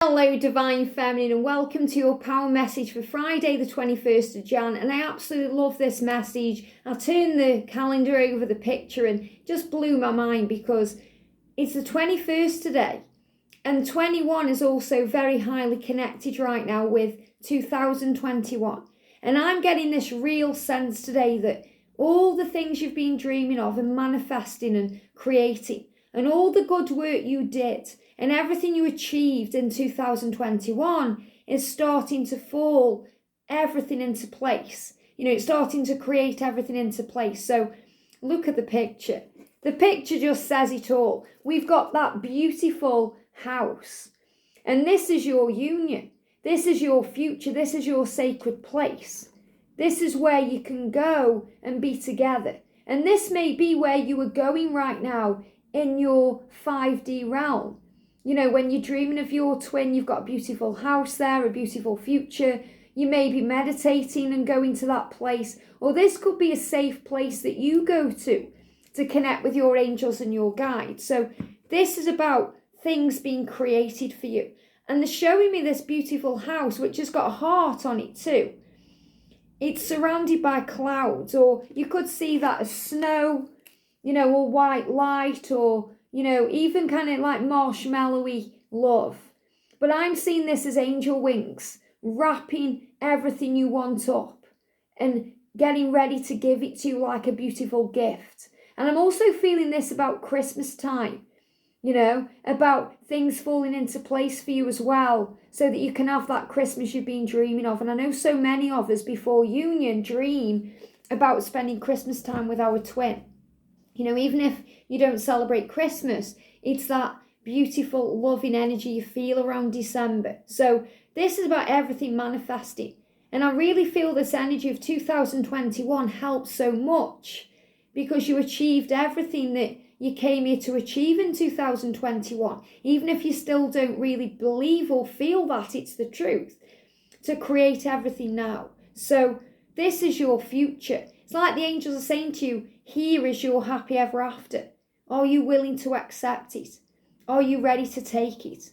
Hello Divine Feminine, and welcome to your power message for Friday the 21st of Jan. And I absolutely love this message. I turned the calendar over the picture and it just blew my mind because it's the 21st today, and 21 is also very highly connected right now with 2021. And I'm getting this real sense today that all the things you've been dreaming of and manifesting and creating, and all the good work you did and everything you achieved in 2021 is starting to fall everything into place. It's starting to create everything into place. So look at the picture. The picture just says it all. We've got that beautiful house, and this is your union. This is your future. This is your sacred place. This is where you can go and be together. And this may be where you are going right now in your 5D realm. When you're dreaming of your twin, you've got a beautiful house there, a beautiful future. You may be meditating and going to that place, or this could be a safe place that you go to connect with your angels and your guides. So this is about things being created for you. And they're showing me this beautiful house, which has got a heart on it too. It's surrounded by clouds, or you could see that as snow, or white light, or even kind of like marshmallowy love. But I'm seeing this as angel wings, wrapping everything you want up and getting ready to give it to you like a beautiful gift. And I'm also feeling this about Christmas time, about things falling into place for you as well, so that you can have that Christmas you've been dreaming of. And I know so many of us before union dream about spending Christmas time with our twin. Even if you don't celebrate Christmas, it's that beautiful, loving energy you feel around December. So this is about everything manifesting. And I really feel this energy of 2021 helps so much because you achieved everything that you came here to achieve in 2021. Even if you still don't really believe or feel that it's the truth, to create everything now. So this is your future. It's like the angels are saying to you, here is your happy ever after. Are you willing to accept it? Are you ready to take it?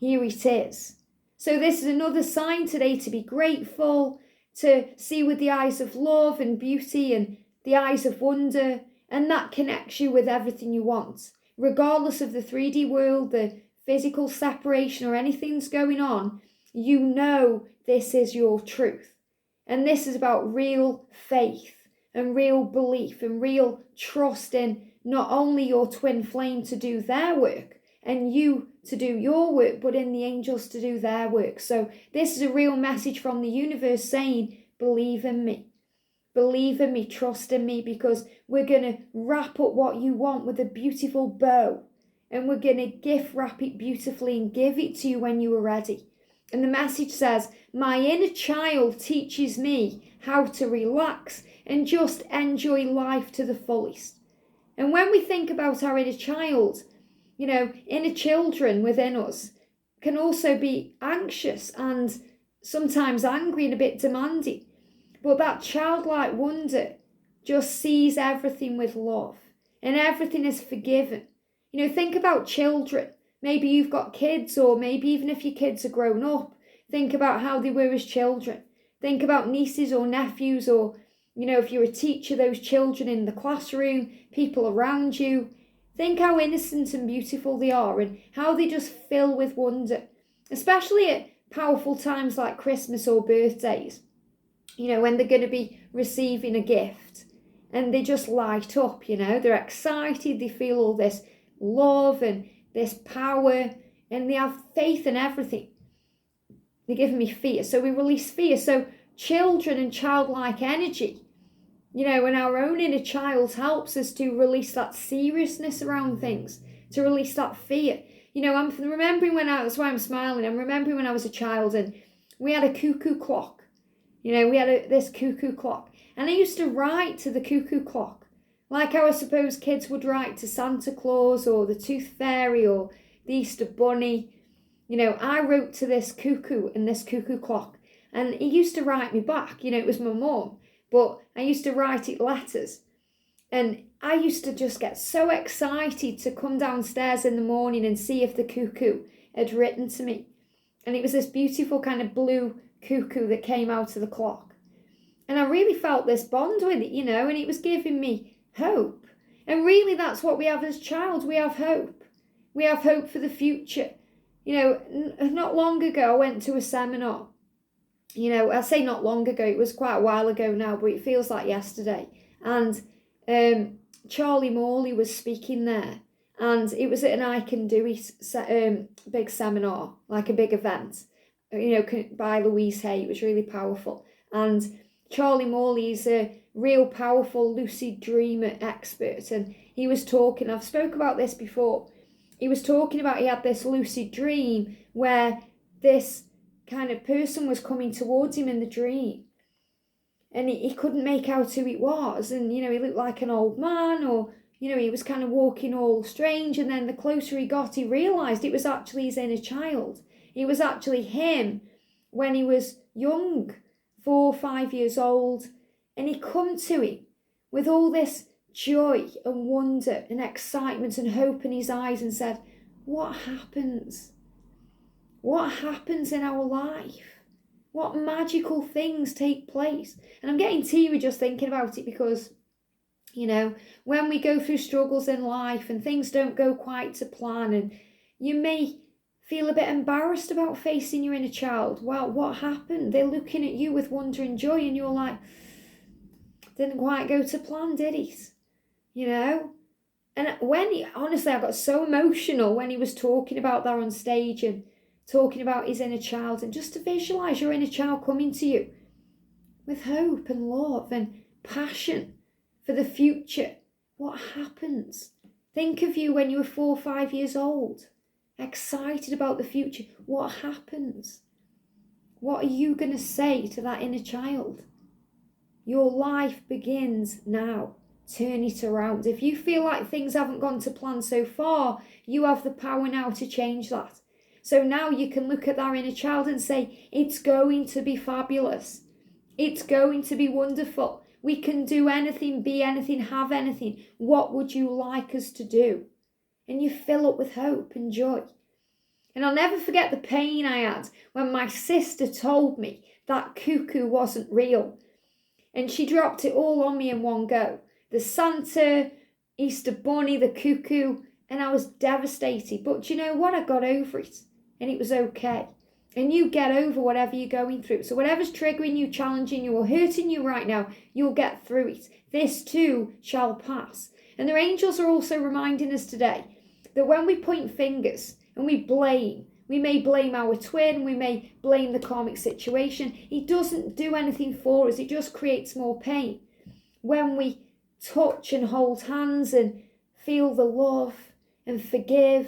Here it is. So this is another sign today to be grateful, to see with the eyes of love and beauty and the eyes of wonder, and that connects you with everything you want. Regardless of the 3D world, the physical separation or anything's going on, this is your truth. And this is about real faith and real belief and real trust in not only your twin flame to do their work and you to do your work, but in the angels to do their work. So this is a real message from the universe saying, believe in me. Believe in me, trust in me, because we're going to wrap up what you want with a beautiful bow, and we're going to gift wrap it beautifully and give it to you when you are ready. And the message says, my inner child teaches me how to relax and just enjoy life to the fullest. And when we think about our inner child, inner children within us can also be anxious and sometimes angry and a bit demanding. But that childlike wonder just sees everything with love, and everything is forgiven. Think about children. Maybe you've got kids, or maybe even if your kids are grown up, think about how they were as children. Think about nieces or nephews, or, if you're a teacher, those children in the classroom, people around you. Think how innocent and beautiful they are and how they just fill with wonder, especially at powerful times like Christmas or birthdays. When they're going to be receiving a gift and they just light up, they're excited, they feel all this love and this power, and they have faith in everything. They're giving me fear, so we release fear. So children and childlike energy, and our own inner child helps us to release that seriousness around things, to release that fear. I'm remembering that's why I'm smiling. I'm remembering when I was a child and we had a cuckoo clock. We had this cuckoo clock, and I used to write to the cuckoo clock, like I suppose kids would write to Santa Claus or the Tooth Fairy or the Easter Bunny. I wrote to this cuckoo and this cuckoo clock, and he used to write me back. It was my mum, but I used to write it letters. And I used to just get so excited to come downstairs in the morning and see if the cuckoo had written to me. And it was this beautiful kind of blue cuckoo that came out of the clock. And I really felt this bond with it, and it was giving me hope. And really that's what we have as child. We have hope. We have hope for the future. Not long ago I went to a seminar. I say not long ago, it was quite a while ago now, but it feels like yesterday. And Charlie Morley was speaking there. And it was at an I Can Do It big seminar, like a big event, by Louise Hay. It was really powerful. And Charlie Morley is a real powerful lucid dreamer expert. And he was talking, I've spoke about this before, he was talking about he had this lucid dream where this kind of person was coming towards him in the dream. And he couldn't make out who it was. And, he looked like an old man, or, he was kind of walking all strange. And then the closer he got, he realised it was actually his inner child. It was actually him when he was young, 4 or 5 years old. And he come to him with all this joy and wonder and excitement and hope in his eyes and said, what happens? What happens in our life? What magical things take place? And I'm getting teary just thinking about it because, when we go through struggles in life and things don't go quite to plan, and you may feel a bit embarrassed about facing your inner child. Well, what happened? They're looking at you with wonder and joy and you're like, didn't quite go to plan, did it? And honestly, I got so emotional when he was talking about that on stage and talking about his inner child, and just to visualise your inner child coming to you with hope and love and passion for the future. What happens? Think of you when you were 4 or 5 years old, excited about the future. What happens? What are you going to say to that inner child? Your life begins now. Turn it around. If you feel like things haven't gone to plan so far, you have the power now to change that. So now you can look at that inner child and say, it's going to be fabulous. It's going to be wonderful. We can do anything, be anything, have anything. What would you like us to do? And you fill up with hope and joy. And I'll never forget the pain I had when my sister told me that cuckoo wasn't real. And she dropped it all on me in one go. The Santa, Easter Bunny, the cuckoo, and I was devastated. But you know what? I got over it. And it was okay. And you get over whatever you're going through. So whatever's triggering you, challenging you, or hurting you right now, you'll get through it. This too shall pass. And the angels are also reminding us today that when we point fingers and we may blame our twin, we may blame the karmic situation, it doesn't do anything for us. It just creates more pain. When we touch and hold hands and feel the love and forgive,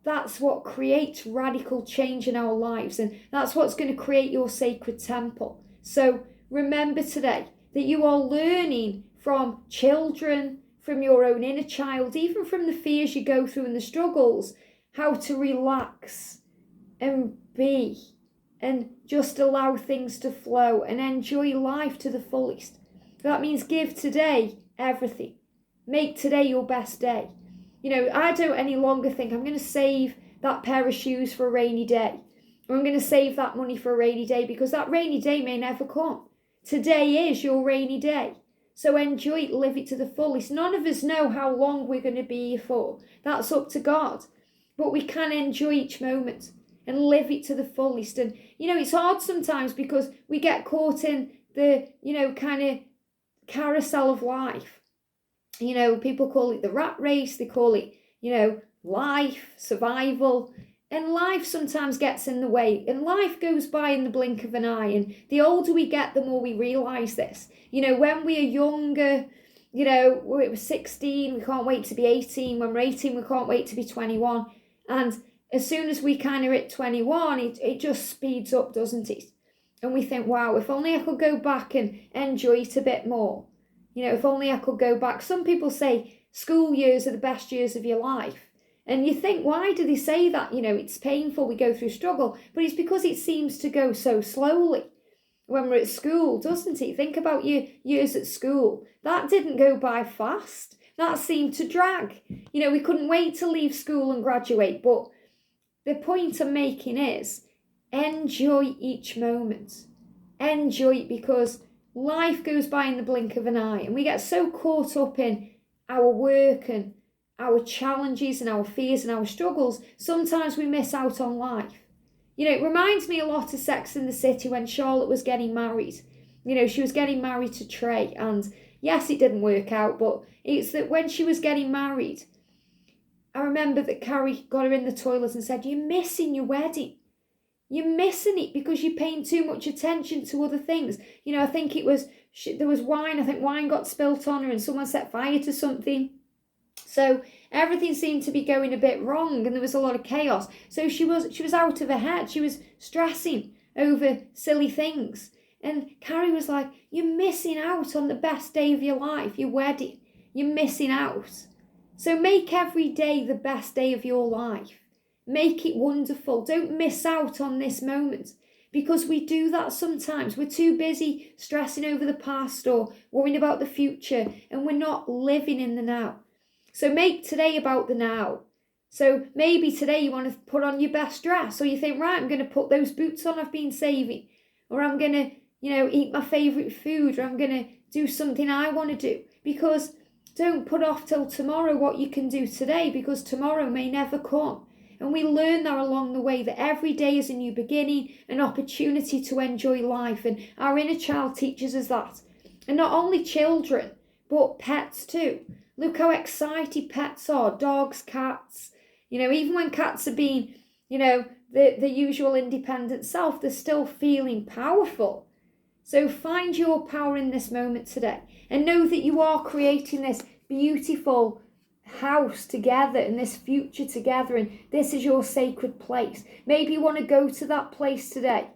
that's what creates radical change in our lives, and that's what's going to create your sacred temple. So remember today that you are learning from children, from your own inner child, even from the fears you go through and the struggles, how to relax and be and just allow things to flow and enjoy life to the fullest. That means give today everything. Make today your best day. I don't any longer think I'm going to save that pair of shoes for a rainy day, or I'm going to save that money for a rainy day, because that rainy day may never come. Today is your rainy day. So enjoy it, live it to the fullest. None of us know how long we're going to be here for. That's up to God. But we can enjoy each moment and live it to the fullest. And, it's hard sometimes because we get caught in the, kind of carousel of life. People call it the rat race. They call it, life, survival. And life sometimes gets in the way. And life goes by in the blink of an eye. And the older we get, the more we realise this. When we are younger, we're 16, we can't wait to be 18. When we're 18, we can't wait to be 21. And as soon as we kind of hit 21, it just speeds up, doesn't it? And we think, wow, if only I could go back and enjoy it a bit more. If only I could go back. Some people say school years are the best years of your life. And you think, why do they say that? It's painful, we go through struggle. But it's because it seems to go so slowly when we're at school, doesn't it? Think about your years at school. That didn't go by fast. That seemed to drag. We couldn't wait to leave school and graduate. But the point I'm making is, Enjoy each moment. Enjoy it, because life goes by in the blink of an eye, and we get so caught up in our work and our challenges and our fears and our struggles. Sometimes we miss out on life. It reminds me a lot of Sex and the City when Charlotte was getting married. She was getting married to Trey, and yes, it didn't work out, but it's that when she was getting married, I remember that Carrie got her in the toilet and said, "You're missing your wedding. You're missing it because you're paying too much attention to other things." I think there was wine. I think wine got spilt on her and someone set fire to something. So everything seemed to be going a bit wrong and there was a lot of chaos. So she was out of her head. She was stressing over silly things. And Carrie was like, "You're missing out on the best day of your life, your wedding. You're missing out." So make every day the best day of your life. Make it wonderful. Don't miss out on this moment, because we do that sometimes. We're too busy stressing over the past or worrying about the future, and we're not living in the now. So make today about the now. So maybe today you want to put on your best dress, or you think, right, I'm going to put those boots on I've been saving, or I'm going to, eat my favourite food, or I'm going to do something I want to do. Because don't put off till tomorrow what you can do today, because tomorrow may never come. And we learn that along the way, that every day is a new beginning, an opportunity to enjoy life. And our inner child teaches us that. And not only children, but pets too. Look how excited pets are. Dogs, cats. Even when cats are being, the usual independent self, they're still feeling powerful. So find your power in this moment today. And know that you are creating this beautiful house together and this future together, and this is your sacred place. Maybe you want to go to that place today.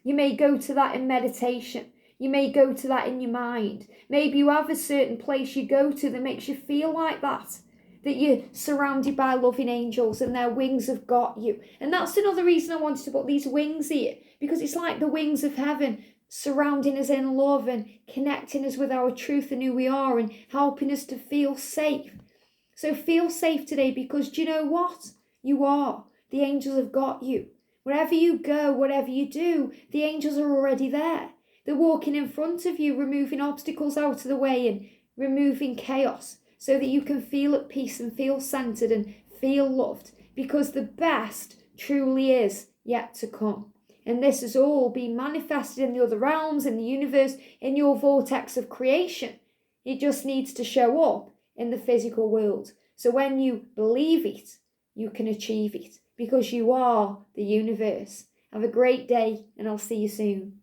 You may go to that in meditation. You may go to that in your mind. Maybe you have a certain place you go to that makes you feel like that you're surrounded by loving angels and their wings have got you. And that's another reason I wanted to put these wings here, because it's like the wings of heaven surrounding us in love and connecting us with our truth and who we are and helping us to feel safe. So feel safe today, because do you know what? You are. The angels have got you. Wherever you go, whatever you do, the angels are already there. They're walking in front of you, removing obstacles out of the way and removing chaos, so that you can feel at peace and feel centered and feel loved, because the best truly is yet to come. And this has all been manifested in the other realms, in the universe, in your vortex of creation. It just needs to show up in the physical world. So when you believe it, you can achieve it, because you are the universe. Have a great day, and I'll see you soon.